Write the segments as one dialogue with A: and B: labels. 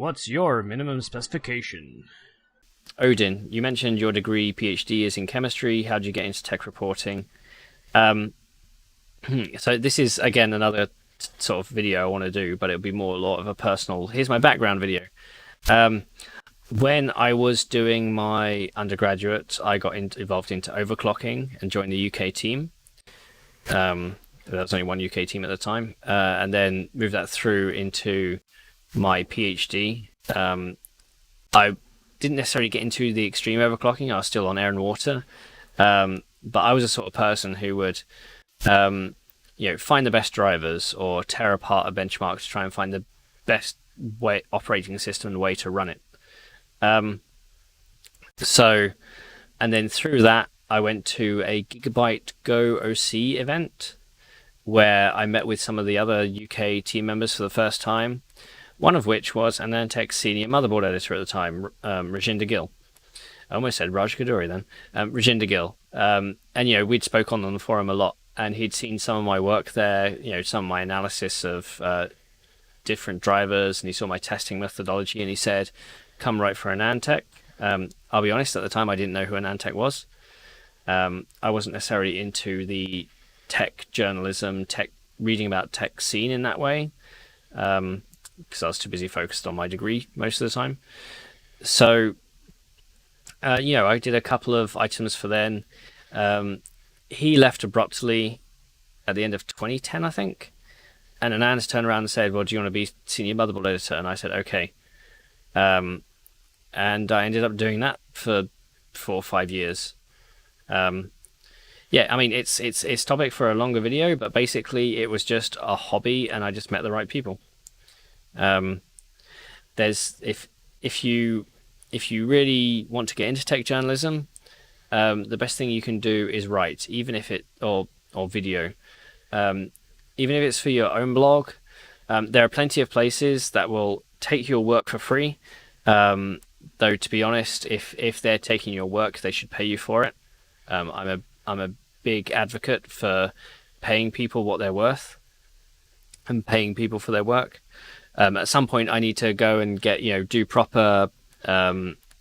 A: What's your minimum specification?
B: Odin, you mentioned your degree, PhD, is in chemistry. How did you get into tech reporting? So this is, again, another sort of video I want to do, but it'll be more a lot of a personal, here's my background video. When I was doing my undergraduate, I got involved into overclocking and joined the UK team. There was only one UK team at the time, and then moved that through into my PhD. I didn't necessarily get into the extreme overclocking. I was still on air and water, but I was a sort of person who would, find the best drivers or tear apart a benchmark to try and find the best way operating system and way to run it. And then through that, I went to a Gigabyte Go OC event where I met with some of the other UK team members for the first time. One of which was AnandTech senior motherboard editor at the time, Rajinder Gill. I almost said Raj Kaduri then. Rajinder Gill. And, we'd spoken on the forum a lot, and he'd seen some of my work there, some of my analysis of different drivers, and he saw my testing methodology, and he said, come write for AnandTech. I'll be honest, at the time I didn't know who AnandTech was. I wasn't necessarily into the tech journalism, reading about tech scene in that way. Because I was too busy focused on my degree most of the time. So, I did a couple of items for then. He left abruptly at the end of 2010, I think. And Anand turned around and said, well, do you want to be senior motherboard editor? And I said, okay. And I ended up doing that for 4 or 5 years. It's topic for a longer video, but basically it was just a hobby and I just met the right people. If you really want to get into tech journalism, the best thing you can do is write, even if or video, even if it's for your own blog. There are plenty of places that will take your work for free. Though to be honest, if they're taking your work, they should pay you for it. I'm a big advocate for paying people what they're worth and paying people for their work. At some point, I need to go and do proper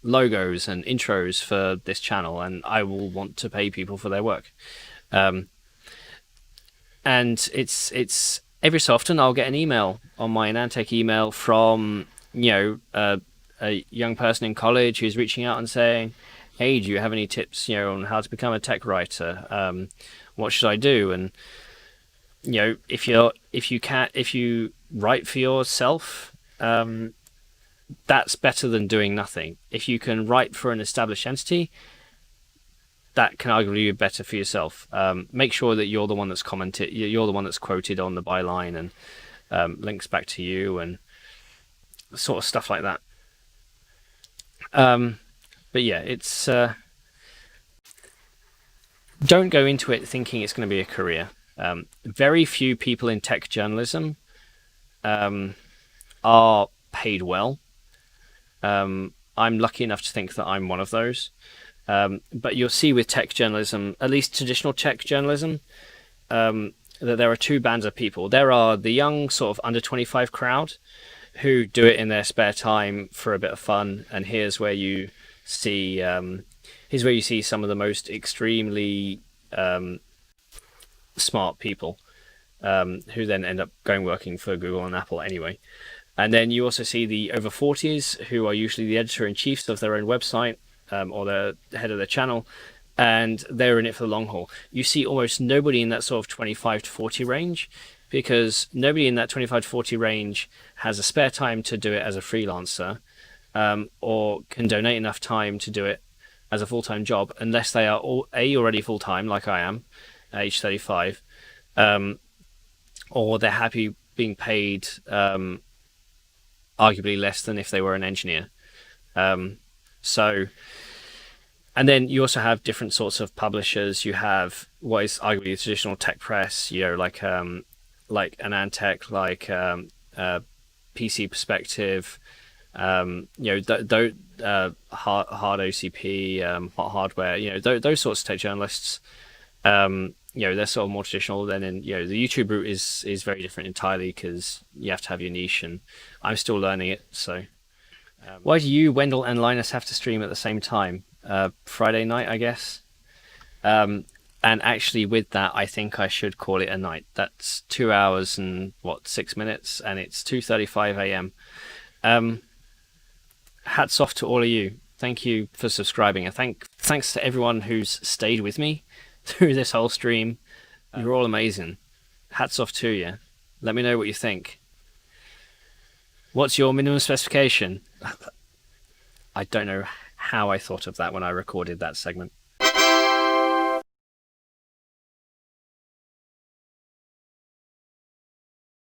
B: logos and intros for this channel, and I will want to pay people for their work. And it's every so often I'll get an email on my AnandTech email from a young person in college who's reaching out and saying, "Hey, do you have any tips on how to become a tech writer? What should I do?" And if you write for yourself, that's better than doing nothing. If you can write for an established entity, that can arguably be better for yourself. Make sure that you're the one that's commented, you're the one that's quoted on the byline and links back to you and sort of stuff like that. But yeah, it's don't go into it thinking it's going to be a career. Very few people in tech journalism are paid well. I'm lucky enough to think that I'm one of those. But you'll see with tech journalism, at least traditional tech journalism, that there are two bands of people. There are the young sort of under 25 crowd who do it in their spare time for a bit of fun. And here's where you see some of the most extremely smart people who then end up working for Google and Apple anyway. And then you also see the over 40s who are usually the editor-in-chiefs of their own website or the head of their channel, and they're in it for the long haul. You see almost nobody in that sort of 25 to 40 range, because nobody in that 25 to 40 range has a spare time to do it as a freelancer or can donate enough time to do it as a full-time job, unless they are already full-time like I am, age 35, or they're happy being paid arguably less than if they were an engineer. And then you also have different sorts of publishers. You have what is arguably the traditional tech press, like AnandTech, like PC Perspective, hard OCP, hot hardware, those sorts of tech journalists. They're sort of more traditional. Then in the YouTube route is very different entirely, because you have to have your niche, and I'm still learning it. So Why do you, Wendell, and Linus have to stream at the same time? Friday night, I guess. And actually, with that, I think I should call it a night. That's 2 hours and 6 minutes, and it's 2:35 a.m. Hats off to all of you. Thank you for subscribing, and thanks to everyone who's stayed with me through this whole stream. You're all amazing. Hats off to you. Let me know what you think. What's your minimum specification? I don't know how I thought of that when I recorded that segment.